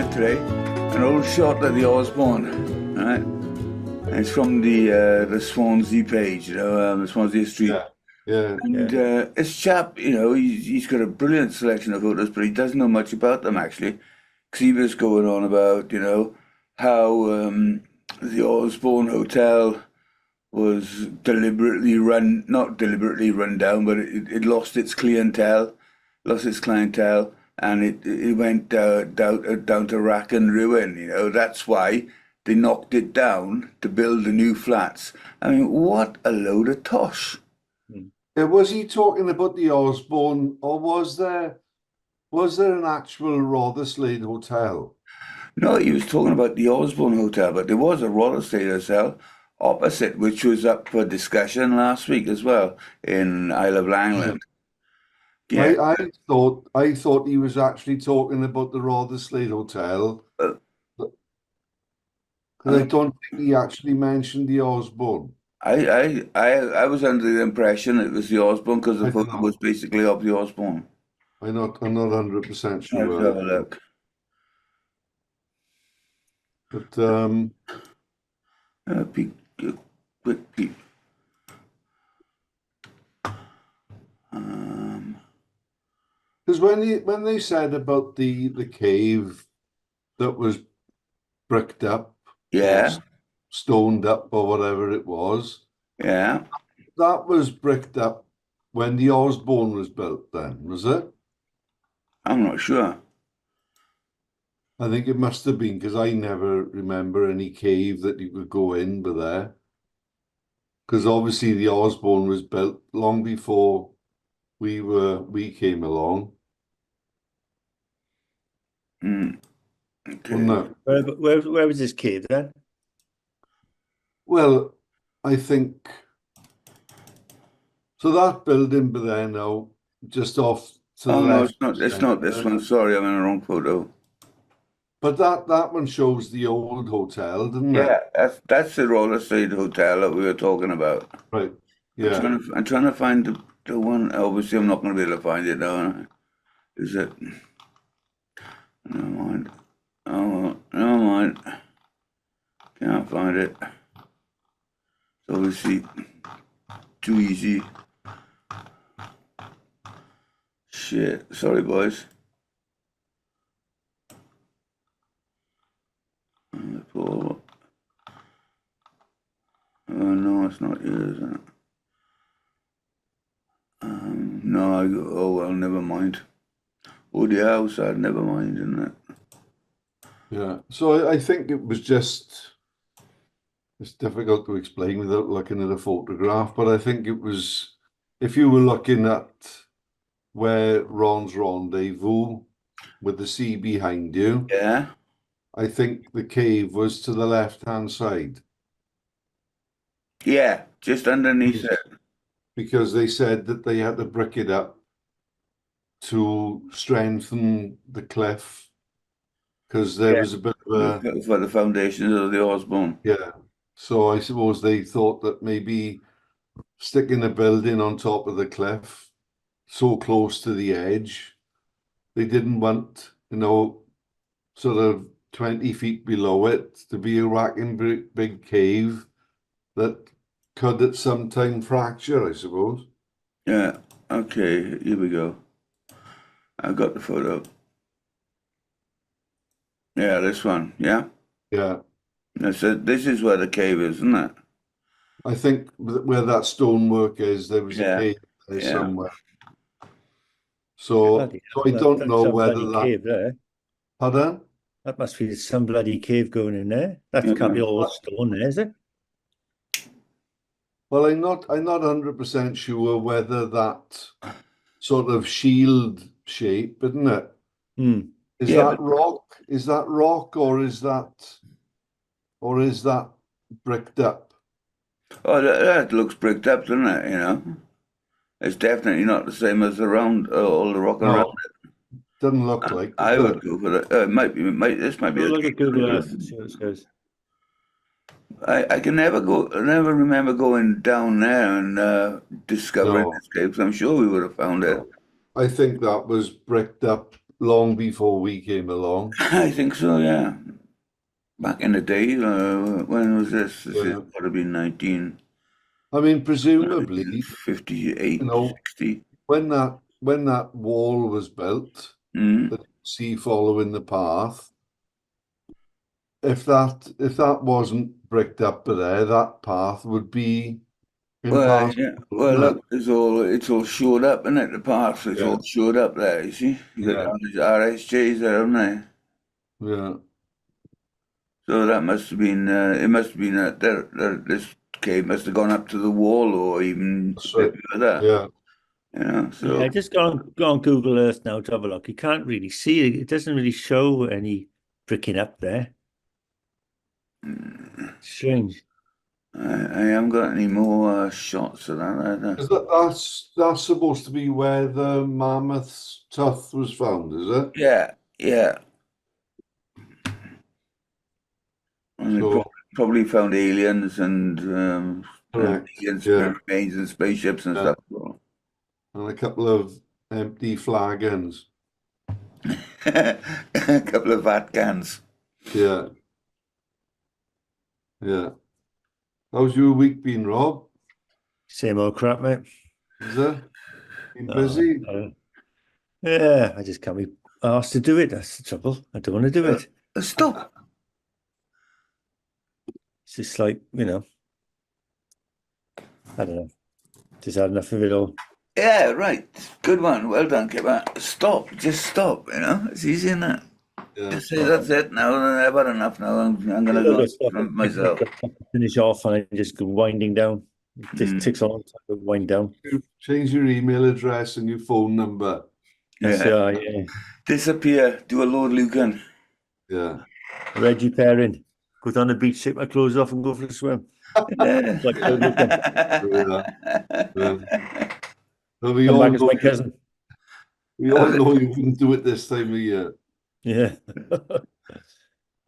internet today, an old shot of the Osborne, right? And it's from the Swansea page, the Swansea history. Yeah. And this chap, he's got a brilliant selection of photos, but he doesn't know much about them actually. Because he was going on about, how the Osborne Hotel was deliberately not deliberately run down, but it lost its clientele, and it went down to rack and ruin. That's why they knocked it down to build the new flats. I mean, what a load of tosh! Was he talking about the Osborne, or was there an actual Rotherslade hotel? No, he was talking about the Osborne Hotel, but there was a Rotherslade hotel opposite, which was up for discussion last week as well in Isle of Langland. Yeah. I thought he was actually talking about the Rotherslade hotel. Because I don't think he actually mentioned the Osborne. I was under the impression it was the Osborne because the photo was basically of the Osborne. I'm not 100% sure. Let's have a look. But quick peep. Because when they said about the cave that was bricked up, yeah, stoned up or whatever it was, yeah, that was bricked up when the Osborne was built. Then was it? I'm not sure. I think it must have been because I never remember any cave that you could go in but there. Because obviously the Osborne was built long before we came along. Okay. Well, no. Where was this cave then? Well, I think so. That building, but there now, just off to the left. No, it's not this one. Sorry, I'm in the wrong photo. But that one shows the old hotel, doesn't it? Yeah, that's the Rotherslade Hotel that we were talking about. Right. Yeah. I'm trying to find the one. Obviously, I'm not going to be able to find it now. Is it? Never mind. Oh, never mind. Can't find it. It's obviously too easy. Shit. Sorry, boys. Oh, no, it's not here, is it? No, oh well, never mind. Oh, the outside, never mind, isn't it? Yeah. So I think it was just, it's difficult to explain without looking at a photograph, but I think it was, if you were looking at where Ron's Rendezvous with the sea behind you, Yeah. I think the cave was to the left-hand side. Yeah, just underneath it. Because they said that they had to brick it up to strengthen the cliff. Because there was a bit of a... For the foundations of the Osborne. Yeah. So I suppose they thought that maybe sticking a building on top of the cliff, so close to the edge, they didn't want, sort of 20 feet below it to be a racking big cave that could at some time fracture, I suppose. Yeah, okay, here we go. I got the photo. Yeah, this one, yeah? Yeah. So this is where the cave is, isn't it? I think where that stonework is, there was a cave there somewhere. So I don't know whether that... Cave there. Pardon? That must be some bloody cave going in there. That can't be all stone there, is it? Well, I'm not 100% sure whether that sort of shield shape, isn't it? Is that rock? Is that rock or is that bricked up? Oh, that looks bricked up, doesn't it? It's definitely not the same as all the rock around it. Doesn't look like. I would go for that. This might be. Look at Google Earth and see what it says. I can never remember going down there and discovering this cave. I'm sure we would have found it. I think that was bricked up long before we came along. I think so, yeah. Back in the day, when was this? This has Yeah. got to be 19, I mean, presumably, 58, you know, 60. when that wall was built, Mm. that you see following the path, if that wasn't bricked up there, that path would be Well, impassable, yeah. Well, wouldn't look, it's all showed up, isn't it? The path is it? all showed up there. You see, you got Yeah. all these RSJs there, haven't they? Yeah. So that must have been. It must have been that this cave must have gone up to the wall, or even That's a bit right. further. Yeah. You know. Yeah, So just go on Google Earth now to have a look. You can't really see it. It doesn't really show any bricking up there. Strange. I haven't got any more shots of that either. Is that's supposed to be where the mammoth's tooth was found, is it? Yeah, yeah. And they So probably found aliens and correct. aliens, Yeah. remains and spaceships and Yeah. stuff. And a couple of empty flagons. A couple of Vaticans. Yeah. Yeah. How's your week been, Rob? Same old crap, mate. Is it? Been Oh, busy? yeah, I just can't be asked to do it. That's the trouble. I don't want to do it. Stop. It's just like, I don't know. Just had enough of it all. Yeah, right. Good one. Well done, Kipper. Stop. Just stop. You know, it's easy in that. Yeah. Just say that's it. Now I've had enough. Now I'm gonna go myself. Finish off and I just go winding down. It just takes a long time to wind down. Change your email address and your phone number. Yeah. Yeah. Disappear. Do a Lord Lucan. Yeah. Reggie Perrin. Go down the beach, take my clothes off and go for a swim. Like Lord Lucan. Yeah. Yeah. But Come back as my cousin. we all know you wouldn't do it this time of year. Yeah.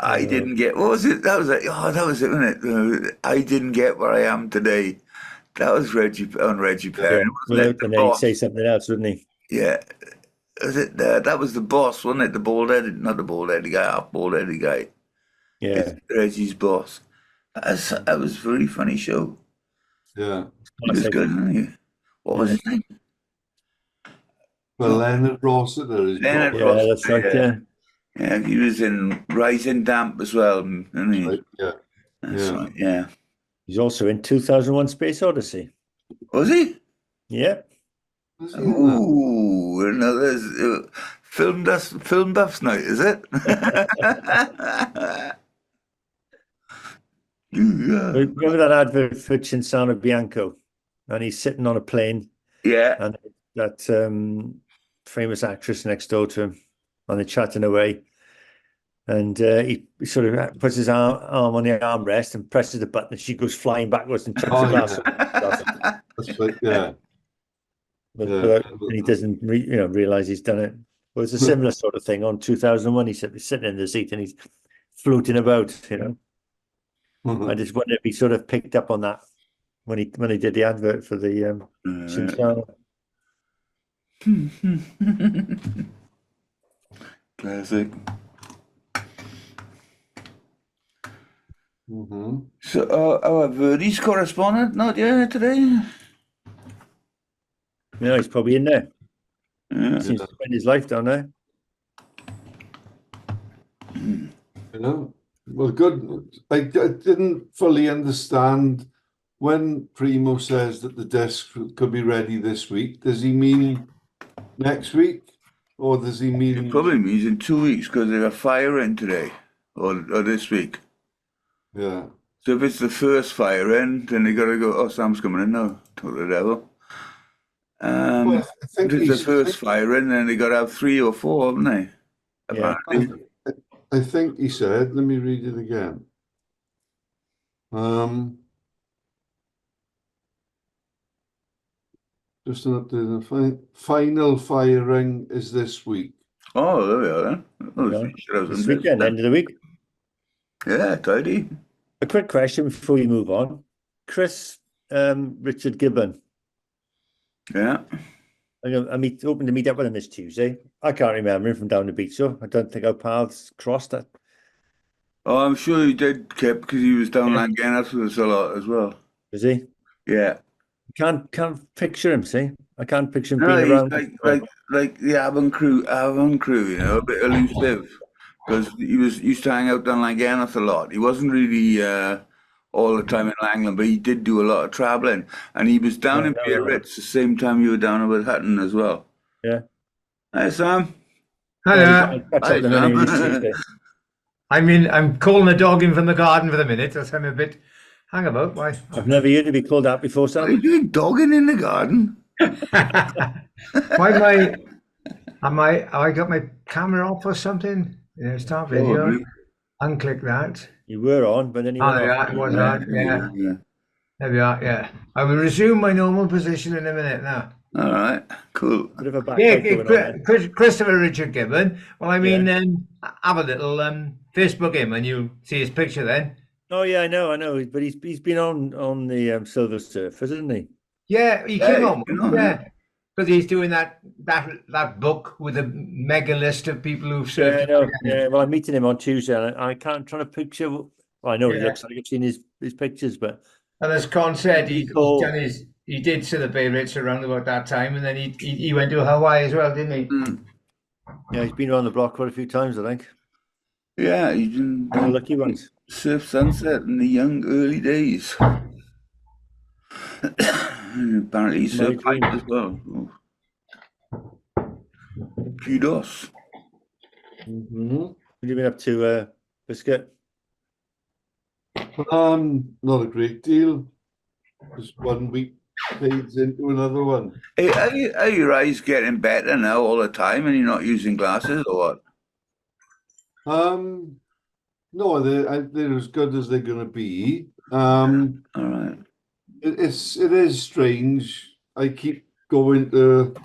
I didn't get, what was it? That was it. Oh, that was it, wasn't it? I didn't get where I am today. That was Reggie Perrin, wasn't it? The And then he'd boss. say something else, wouldn't he? Yeah. Was it, that was the boss, wasn't it? The bald-headed, not the bald-headed guy, half bald-headed guy. Yeah. It's Reggie's boss. That was a very funny show. Yeah. He was good, wasn't he? What was his name? Well, Leonard Rossiter is Leonard Bob. Yeah, Rossiter, that's right, yeah. Yeah, he was in Rising Damp as well, wasn't he? Right, yeah. That's Yeah. right, yeah. He's also in 2001 Space Odyssey. Was he? Yeah. Was he in that? Ooh, another film buffs night, is it? Yeah. Remember that advert for Cinzano Bianco? And he's sitting on a plane, Yeah. and that famous actress next door to him, and they're chatting away. And he sort of puts his arm on the armrest and presses the button, and she goes flying backwards and chucks the glass. Yeah. That's right, yeah. And he doesn't realize he's done it. Well, it's a similar sort of thing on 2001. He's sitting in the seat and he's floating about, I just wonder if he sort of picked up on that when he did the advert for the Cinzano. Classic. So our Verdi's correspondent not here today? Yeah, he's probably in there. Yeah. Seems to spend his life down there. Well, good. I didn't fully understand when Primo says that the disc could be ready this week. Does he mean next week, or does he mean? It probably means in 2 weeks because they got fire in today or this week. Yeah. So if it's the first fire in, then they got to go. Oh, Sam's coming in now. Talk to the devil. Well, I think If it's the first fire in, then they got to have 3 or 4, haven't they? Yeah. Apparently. I think he said. Let me read it again. Just an update. The final firing is this week. Oh, there we are then. Oh, This weekend, end of the week. Yeah, tidy. A quick question before you move on. Chris Richard Gibbon. Yeah. I'm hoping to meet up with him this Tuesday. I can't remember him from down the beach, so I don't think our paths crossed. That Oh, I'm sure he did, Kip, because he was down Langland with us a lot as well. is he? Yeah. Can't picture him. See, I can't picture him No, being he's around. like the Avon crew, you know, a bit elusive. Because he used to hang out down Langland a lot. He wasn't really all the time in Langland, but he did do a lot of travelling. And he was down Yeah, in no. Biarritz the same time you were down with Hutton as well. Yeah. Hi, Sam. Hello. I'll catch up Hi, with him anyway this Sam. Tuesday. I'm calling the dog in from the garden for the minute. That's I'm a bit hang about. Why? I've never heard you be called that before, What are you Sam. doing dogging in the garden? Why am I? Have I got my camera off or something? Yeah, start video. Probably. Unclick that. You were on, but then you Oh, went there off. it was on. Yeah, Yeah. there we are. Yeah, I will resume my normal position in a minute now. All right. Cool. Bit of a Yeah, backfight going on there. Christopher Richard Gibbon. Well, I mean, Yeah. have a little Facebook him and you see his picture then. Oh yeah, I know. But he's been on the Silver Surfers, isn't he? Yeah, he Yeah, came he's on. been on, Yeah, because he's doing that book with a mega list of people who've Yeah, surfed. I know. Yeah, well, I'm meeting him on Tuesday, and I can't trying to picture. Well, I know what he Yeah. looks like. I've seen his pictures, but And as Con said, Cool. he did to the Biarritz around about that time, and then he went to Hawaii as well, didn't he? yeah, he's been around the block quite a few times, I think. Yeah, he didn't One of the lucky ones. surf sunset in the young early days. And apparently he My surfed dream. pipe as well. Kudos. Mm-hmm. What have you been up to, Biscuit? Not a great deal. Just 1 week fades into another one. Hey, are your eyes getting better now all the time and you're not using glasses or what? No, they're as good as they're gonna be. All right. It is strange. I keep going to,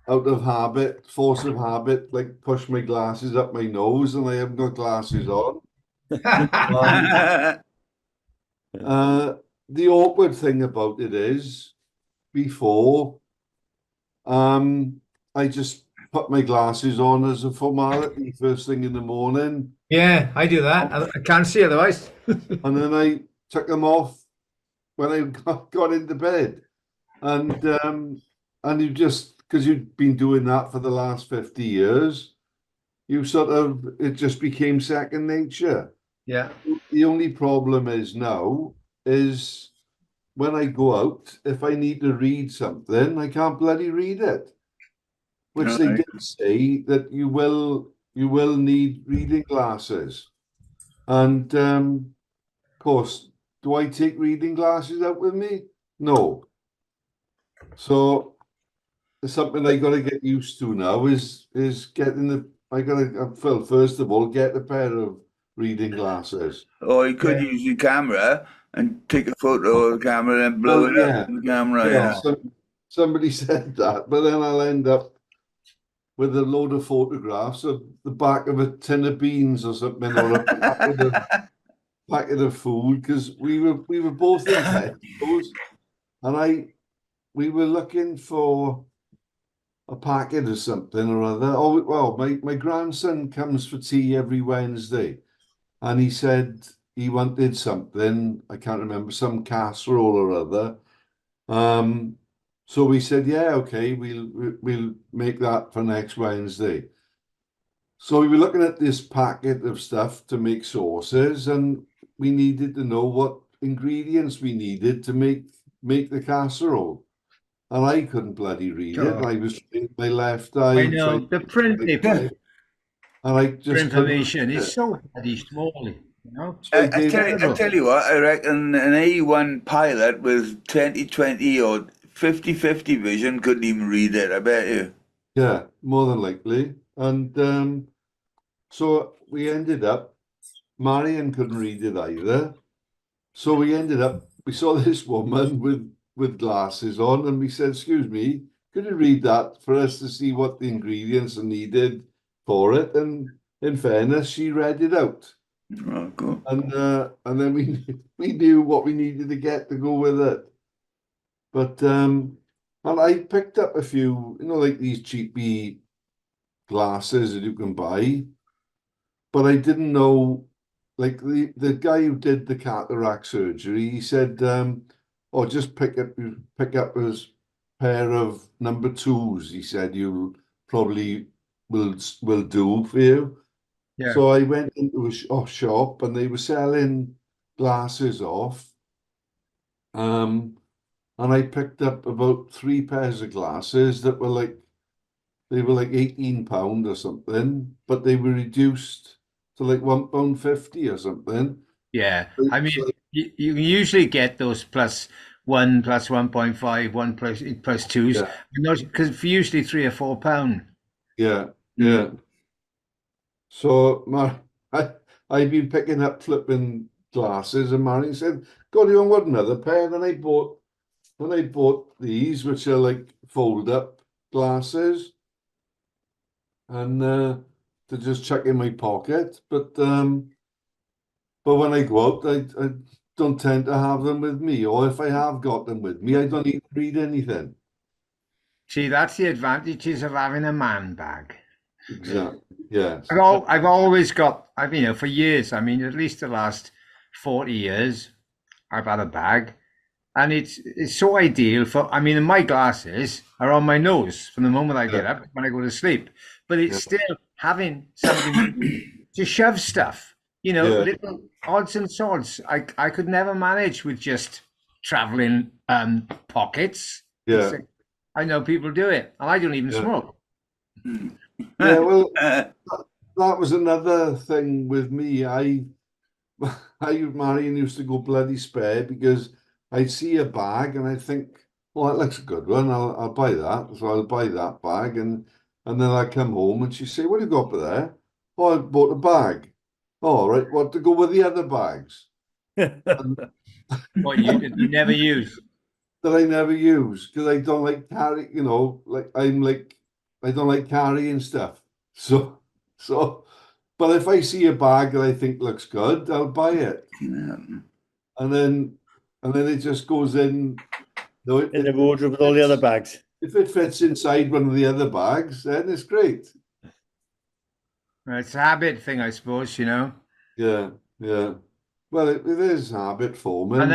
out of habit, force of habit, like push my glasses up my nose, and I haven't got glasses on. The awkward thing about it is, before, I just put my glasses on as a formality first thing in the morning, Yeah, I do that. I can't see otherwise. and then I took them off when I got into bed, and you just, because you've been doing that for the last 50 years, it just became second nature. Yeah. The only problem is now is when I go out, if I need to read something, I can't bloody read it. Which they Right. did say that you will need reading glasses. And of course, do I take reading glasses out with me? No. So it's something I gotta get used to now is getting first of all get a pair of reading glasses. Or you could Yeah. use your camera and take a photo of the camera and blow Oh, it yeah. up in the camera. Yeah, Yeah. somebody said that, but then I'll end up with a load of photographs of the back of a tin of beans or something, or a packet of food, because we were both in Tesco's, and we were looking for a packet or something or other. Oh well, my grandson comes for tea every Wednesday, and he said he wanted something, I can't remember, some casserole or other. So we said, yeah, okay, we'll make that for next Wednesday. So we were looking at this packet of stuff to make sauces, and we needed to know what ingredients we needed to make the casserole. And I couldn't bloody read it. Oh. I was in my left eye. I know trying the to print read it, and I for just couldn't information read is it. so bloody small, you know. So I I tell you what, I reckon an A1 pilot with 20/20 or 50/50 vision couldn't even read it, I bet you. Yeah, more than likely. And so we ended up, Marion couldn't read it either. So we saw this woman with glasses on, and we said, excuse me, could you read that for us to see what the ingredients are needed for it? And in fairness, she read it out. Oh, cool. And then we knew what we needed to get to go with it. But And I picked up a few, like these cheapy glasses that you can buy, but I didn't know, like the guy who did the cataract surgery, he said, "Oh, just pick up a pair of number twos." He said you probably will do for you. Yeah. So I went into a shop and they were selling glasses off. And I picked up about 3 pairs of glasses that were like £18 or something, but they were reduced to like £1.50 or something. Yeah. I mean, So, you usually get those plus one, plus 1.5, one plus twos, yeah, because for usually £3 or £4. yeah, yeah. So I've been picking up flipping glasses, and Marion said, "God, you want another pair?" And I bought these, which are like fold up glasses, and to just chuck in my pocket. But when I go out, I don't tend to have them with me, or if I have got them with me, I don't need to read anything. See, that's the advantages of having a man bag. Exactly. Yes. I've always got, for years, at least the last 40 years, I've had a bag. And it's so ideal for, my glasses are on my nose from the moment I get up when I go to sleep. But it's still having something to shove stuff, little odds and sods. I could never manage with just traveling pockets. Yeah. I know people do it, and I don't even smoke. Yeah. Well, that was another thing with me. Marion used to go bloody spare because I'd see a bag and I'd think, "Oh, that looks a good one. I'll buy that." So I'll buy that bag, and then I come home and she'd say, "What have you got there?" "Oh, I bought a bag." "Oh, right. What to go with the other bags?" What you never use. That I never use because I don't like carry. I don't like carrying stuff. So, but if I see a bag that I think looks good, I'll buy it. And then it just goes in. No, In the wardrobe with all the other bags. If it fits inside one of the other bags, then it's great. It's a habit thing, I suppose, Yeah, yeah. Well, it is habit forming.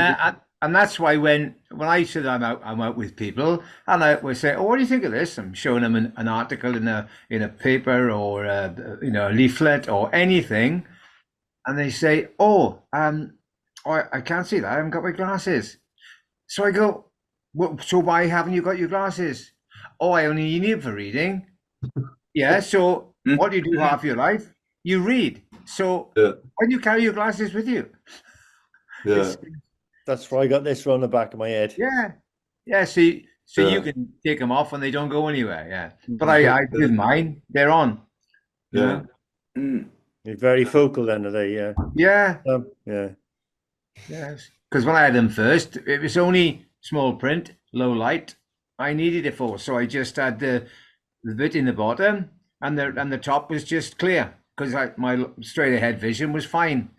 And that's why when I said I'm out with people, and I would say, "Oh, what do you think of this?" I'm showing them an article in a paper or a leaflet or anything, and they say, "Oh, I can't see that. I haven't got my glasses." So I go, "Well, so why haven't you got your glasses?" "Oh, I only need them for reading." Yeah. So what do you do half your life? You read. So why do you carry your glasses with you? Yeah. That's why I got this on the back of my head. Yeah. Yeah. So you can take them off and they don't go anywhere. Yeah. But I didn't mind. They're on. Yeah. You're very focal then, are they? Yeah. Yeah. Yeah. Yes. Because when I had them first, it was only small print, low light. I needed it for, so I just had the bit in the bottom, and the top was just clear because my straight ahead vision was fine.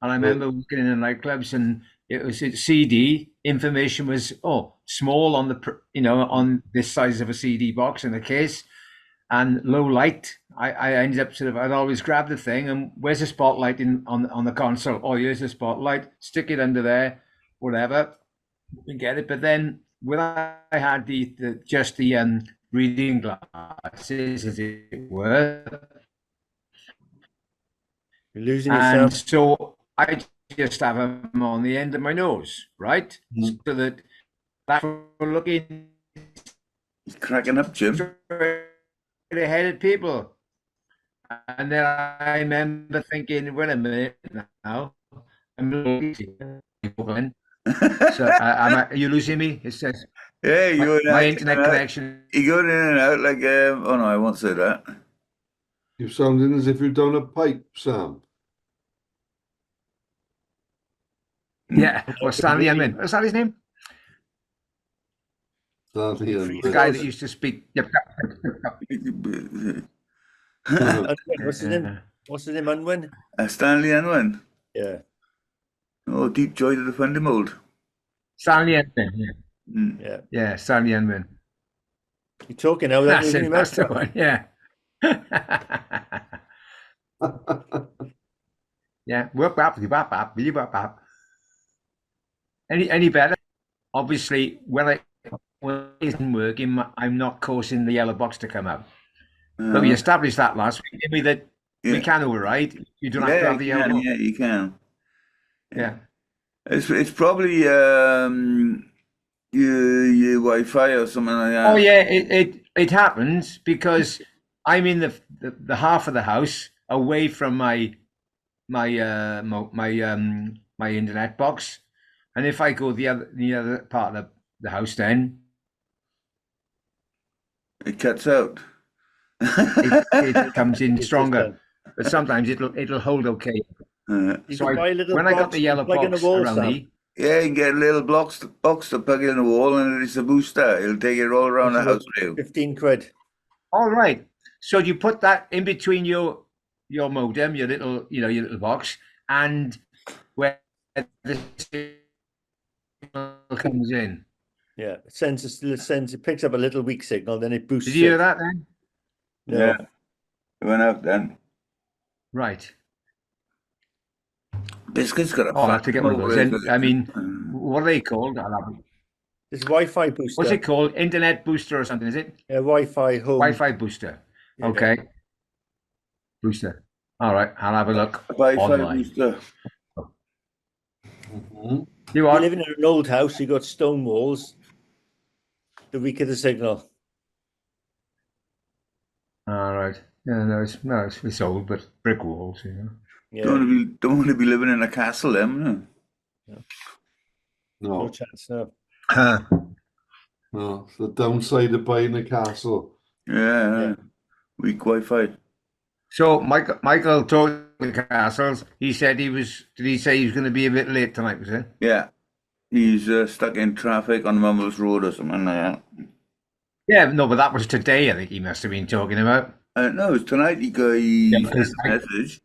And I remember working in the nightclubs, and it was CD information was small on the on this size of a CD box in the case, and low light. I ended up I'd always grab the thing and where's the spotlight on the console? Oh, here's the spotlight. Stick it under there, whatever, and get it. But then when I had the reading glasses, as it were, You're losing and yourself. so I just have them on the end of my nose, right, so that we're looking He's cracking up, Jim. straight ahead at people. And then I remember thinking, wait a minute now, I'm losing you. So are you losing me? It says Yeah, my internet connection. You're going in and out like, oh no, I won't say that. You're sounding as if you're down a pipe, Sam. Yeah, or Stanley Unwin. What's that his name? Stanley The guy that used to speak. Yep. What's his name? What's his name? Unwin? Stanley Unwin. Yeah. Oh, deep joy to the fundy mold. Stanley Unwin. Yeah. Yeah. Yeah, Stanley Unwin. You're talking now without That's moving it. your That's mouse. the one. Yeah. Yeah. Whoop, whap, whap, whap, whap, whap, whap. Any better? Obviously, when it isn't working, I'm not causing the yellow box to come up. But we established that last week, didn't we, that we Yeah. can override. You don't have to Yeah, have the you yellow can. box. Yeah, you can. Yeah. It's probably your Wi-Fi or something like that. Oh yeah, it happens because I'm in the half of the house away from my internet box, and if I go the other part of the house, then It cuts out. it comes in It's just stronger. done. But sometimes it'll hold okay. You So can buy a little when I got box the you can yellow plug in the box wall, around Sam. me, Yeah, you can get a little box to plug in the wall, and it's a booster. It'll take it all around the It's house about for you. 15 quid. all right. So you put that in between your modem, your little box, and where the signal comes in. Yeah, it picks up a little weak signal, then it boosts Did you hear it. that then? No. Yeah. It went out then. Right. Biscuit's got a Oh, I'll have fat to get one of those. motor. And I mean, what are they called? It's Wi-Fi booster. What's it called? Internet booster or something, is it? Yeah, Wi-Fi home. Wi-Fi booster. Yeah. Okay. Booster. All right, I'll have a look Wi-Fi online. booster. Mhm. You You're are? living in an old house, you got stone walls. The weaker the signal. All right. Yeah, no, it's old, but brick walls, you know. Yeah, Don't want to be living in a castle, them. no No, chance, no. no. It's the downside of buying a castle. Yeah. Weak Wi-Fi. So Michael talked to the castles. He said did he say he was going to be a bit late tonight, was it? Yeah. He's stuck in traffic on Mumbles Road or something like that. Yeah, no, but that was today, I think he must have been talking about. No, it's tonight he sent because a message.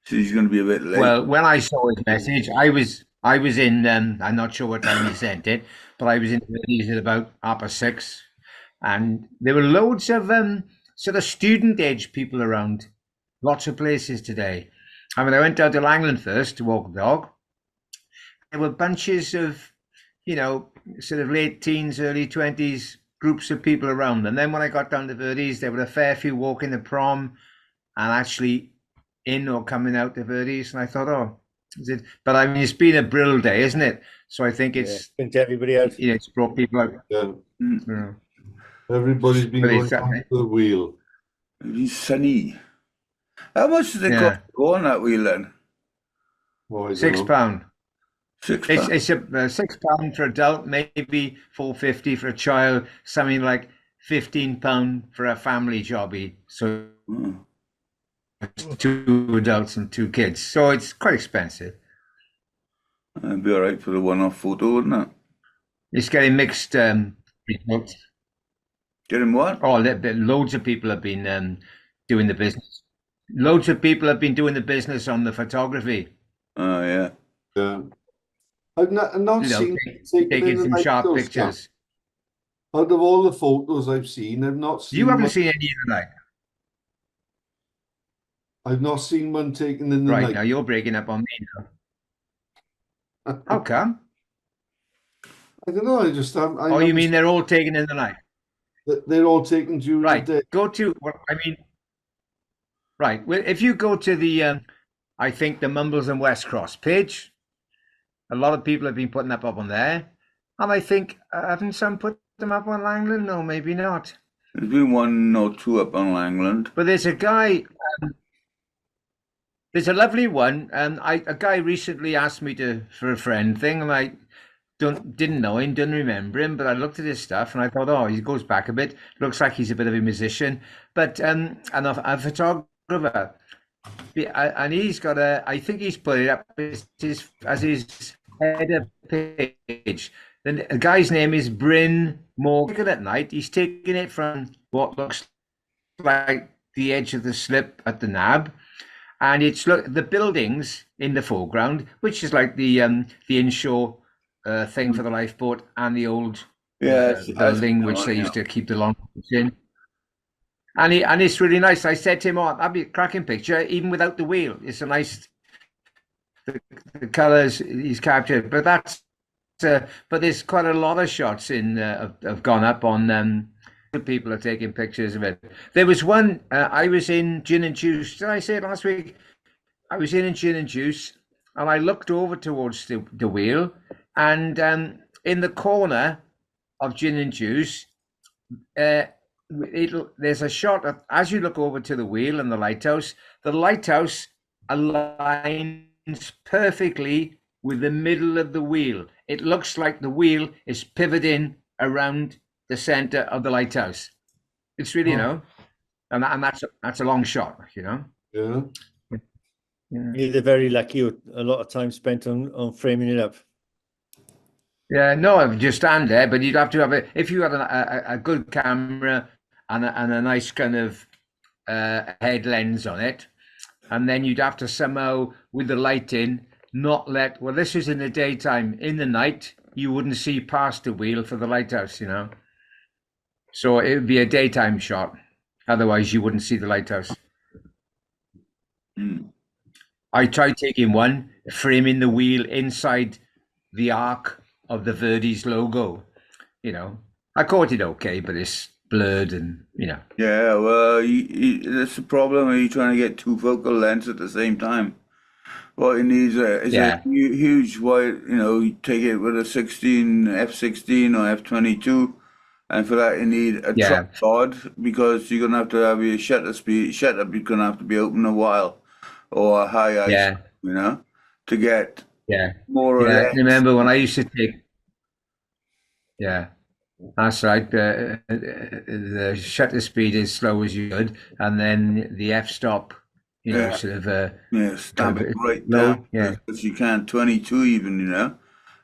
So he's going to be a bit late. Well, when I saw his message, I was in. I'm not sure what time he sent it, but I was in Belize at about 6:30, and there were loads of sort of student age people around, lots of places today. I mean, I went down to Langland first to walk the dog. There were bunches of, sort of late teens, early 20s groups of people around, and then when I got down to Verdes, there were a fair few walking the prom, and actually in or coming out of Verdes, and I thought, oh, is it? But I mean, it's been a brill day, isn't it? So I think it's brings everybody out. it's brought people out. Yeah. Yeah. Everybody's been But going it's on the wheel. He's sunny. How much does it cost to go on that wheel then? Oh, I don't £6. know. £6. It's a £6 for adult, maybe £4.50 for a child, something like £15 for a family jobby. So it's 2 adults and 2 kids. So it's quite expensive. That'd be all right for the one-off photo, wouldn't it? It's getting mixed results. Get him what? Oh, loads of people have been doing the business. Loads of people have been doing the business on the photography. Oh, yeah. Yeah. I've not seen taking some sharp pictures. Out of all the photos I've seen, I've not seen. You haven't seen any of the night. I've not seen one taken in the Right, night. now you're breaking up on me now. How come? I don't know. I just haven't. Oh, you mean they're all taken in the night? They're all taken during Right. the day. Go to. Right. Well, if you go to the, I think the Mumbles and West Cross page, a lot of people have been putting that up on there, and I think haven't some put them up on Langland? No, maybe not. There's been 1 or 2 up on Langland. But there's a guy. There's a lovely one, and a guy recently asked me for a friend thing, and I didn't know him, didn't remember him, but I looked at his stuff and I thought, oh, he goes back a bit. Looks like he's a bit of a musician, but and a photographer. And he's got I think he's put it up as his header page. The guy's name is Bryn Morgan at night. He's taking it from what looks like the edge of the slip at the Nab. And it's the buildings in the foreground, which is like the inshore thing for the lifeboat and the old building which they used to keep the long in. And it's really nice. I said to him, "Oh, that'd be a cracking picture, even without the wheel. It's a nice the colours he's captured." But but there's quite a lot of shots in have gone up on. People are taking pictures of it. There was one. I was in Gin and Juice. Did I say it last week? I was in Gin and Juice, and I looked over towards the wheel, and in the corner of Gin and Juice, there's a shot of, as you look over to the wheel and the lighthouse aligns perfectly with the middle of the wheel. It looks like the wheel is pivoting around the center of the lighthouse. It's really, and that's a long shot, Yeah. Either very lucky or a lot of time spent on framing it up. Yeah, no, you stand there, but you'd have to have if you had a good camera and a nice kind of head lens on it, and then you'd have to somehow, with the lighting, not let, well, this is in the daytime. In the night, you wouldn't see past the wheel for the lighthouse, So it would be a daytime shot. Otherwise, you wouldn't see the lighthouse. I tried taking one, framing the wheel inside the arc of the Verdi's logo. I caught it okay, but it's blurred and, Yeah, well, that's the problem. Are you trying to get two focal lengths at the same time? What it needs is a huge wide, you take it with a f16 or f22, and for that you need a tripod, because you're gonna have to have your shutter you're gonna have to be open a while, or a high ISO, to get more or less. Remember when I used to take, that's right. The shutter speed is slow as you could, and then the f-stop, sort of stamp it right down as you can, 22 even,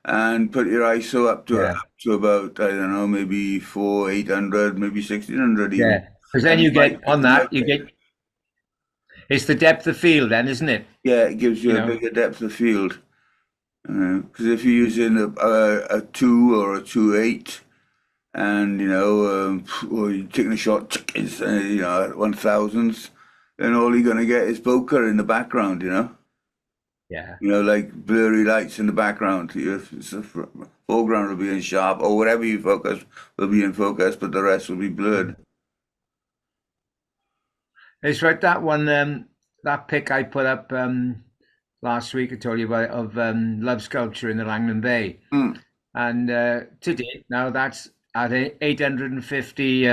and put your ISO up to about, I don't know, maybe 800, maybe 1600 even. Yeah, because then you get on that, it's the depth of field then, isn't it? Yeah, it gives you a bigger depth of field. Because if you're using a 2 or a 2.8, and or you're taking a shot, at 1000s, then all you're gonna get is bokeh in the background, like blurry lights in the background. The foreground will be in sharp, or whatever you focus will be in focus, but the rest will be blurred. It's right, that one, that pic I put up last week, I told you about, of Love Sculpture in the Langland Bay. And to date, now that's at 850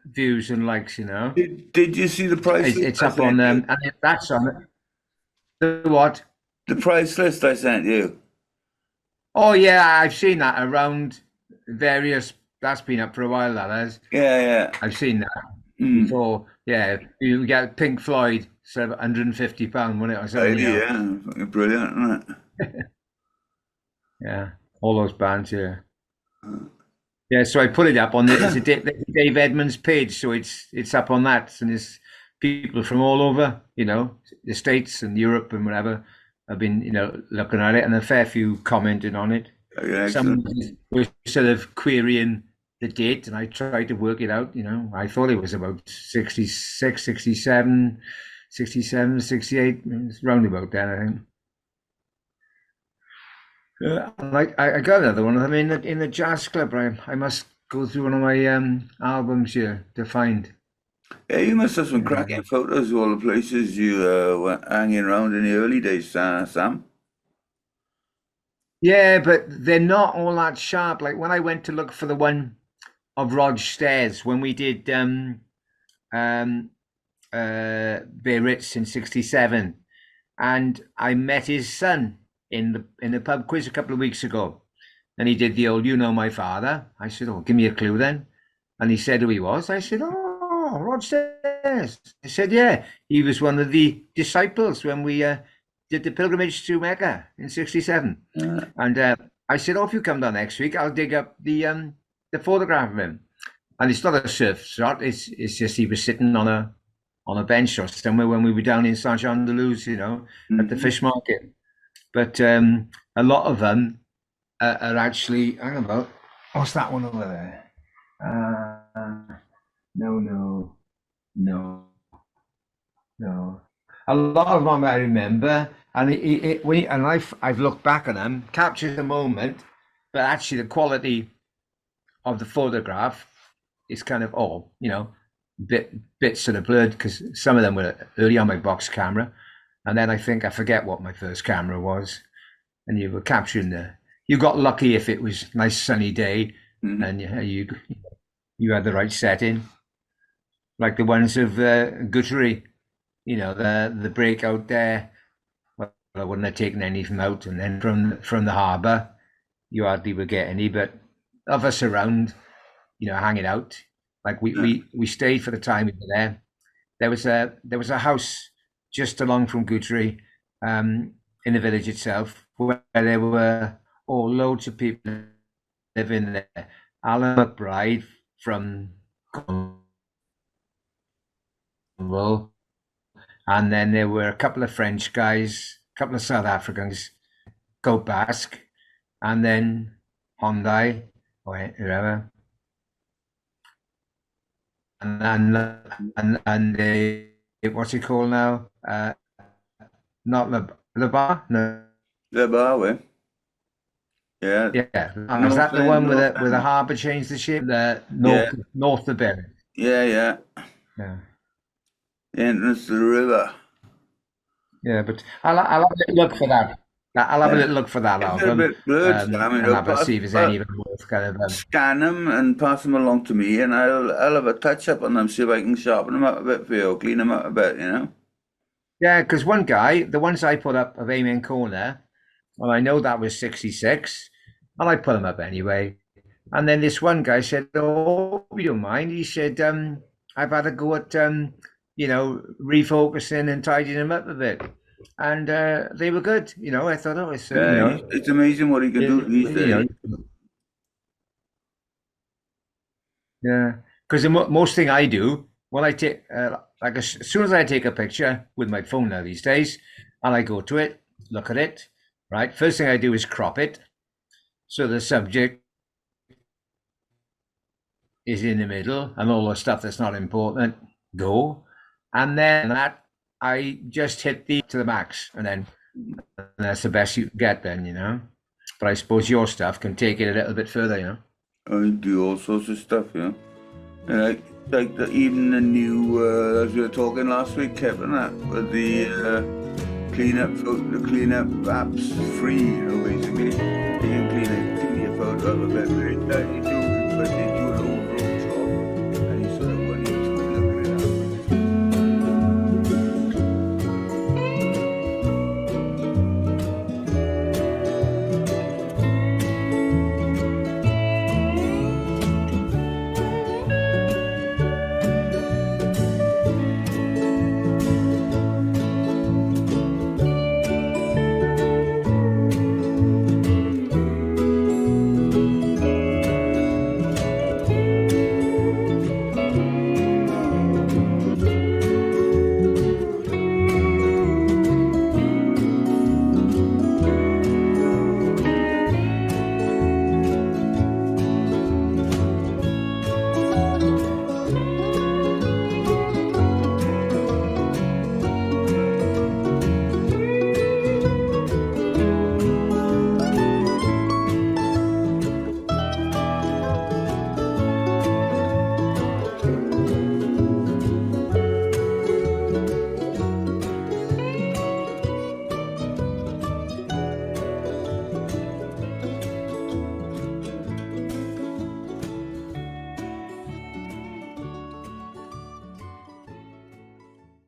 views and likes, Did you see the price list? It's up on and that's on it. The what? The price list I sent you. Oh yeah, I've seen that around various. That's been up for a while. That has. Yeah. I've seen that before. Yeah, you get Pink Floyd, sort of £150, wasn't it, or something? Yeah, brilliant, isn't it? Yeah, all those bands. Yeah, so I put it up on the Dave Edmonds page, so it's up on that, and there's people from all over, the States and Europe and whatever, have been, looking at it, and a fair few commented on it. Some were sort of querying the date, and I tried to work it out. I thought it was about 66, 67, 68, it's round about then, I think. I got another one of them in the jazz club. I must go through one of my albums here to find. Yeah, you must have some cracking photos of all the places you were hanging around in the early days, Sam. Yeah, but they're not all that sharp. Like when I went to look for the one of Rod Stairs when we did Biarritz in '67, and I met his son in the pub quiz a couple of weeks ago, and he did the old "You Know My Father." I said, "Oh, give me a clue then," and he said who he was. I said, "Oh, Rod Stairs." He said, "Yeah, he was one of the disciples when we did the pilgrimage to Mecca in '67." And I said, "Oh, if you come down next week, I'll dig up the photograph of him." And it's not a surf shot; it's just he was sitting on a bench or somewhere when we were down in Saint-Jean-de-Luz, at the fish market. But a lot of them are actually, hang about, what's that one over there? No. A lot of them I remember, and I've looked back on them, captured the moment, but actually the quality of the photograph is kind of bit sort of blurred, because some of them were early on my box camera, and then I forget what my first camera was, and you were capturing you got lucky if it was a nice sunny day, and you had the right setting, like the ones of Guthrie, the breakout there. Well, I wouldn't have taken any from out, and then from the harbour, you hardly would get any, but of us around, hanging out. Like we stayed for the time we were there. There was a house just along from Guthrie, in the village itself, where there were loads of people living there. Alan McBride from Cornwall, and then there were a couple of French guys, a couple of South Africans, Go Basque, and then Hyundai or whatever. And what's it called now? Not Le Bar? No. Le Bar, way. Yeah. Yeah. Is that the one where the harbour changed the shape? The north of Berry. Yeah. Yeah. The entrance to the river. Yeah, but I'll have a look for that. I'll have a little look for that album. A bit blurred, and have a see if there's any of them worth kind of scan them and pass them along to me, and I'll have a touch up on them, see if I can sharpen them up a bit for you, clean them up a bit, Yeah, because one guy, the ones I put up of Amen Corner, well, I know that was 66, and I put them up anyway. And then this one guy said, "Oh, we don't mind." He said, "I've had a go at refocusing and tidying them up a bit." And they were good, I thought, it's it's amazing what he can do these days. Yeah, because the most thing I do when I take, as soon as I take a picture with my phone now these days, and I go to it, look at it, right? First thing I do is crop it, so the subject is in the middle, and all the stuff that's not important go, and then that I just hit to the max, and that's the best you can get then, But I suppose your stuff can take it a little bit further, I do all sorts of stuff, like even the new, as we were talking last week, Kevin, with the cleanup apps free, basically. You can clean your photo up a bit,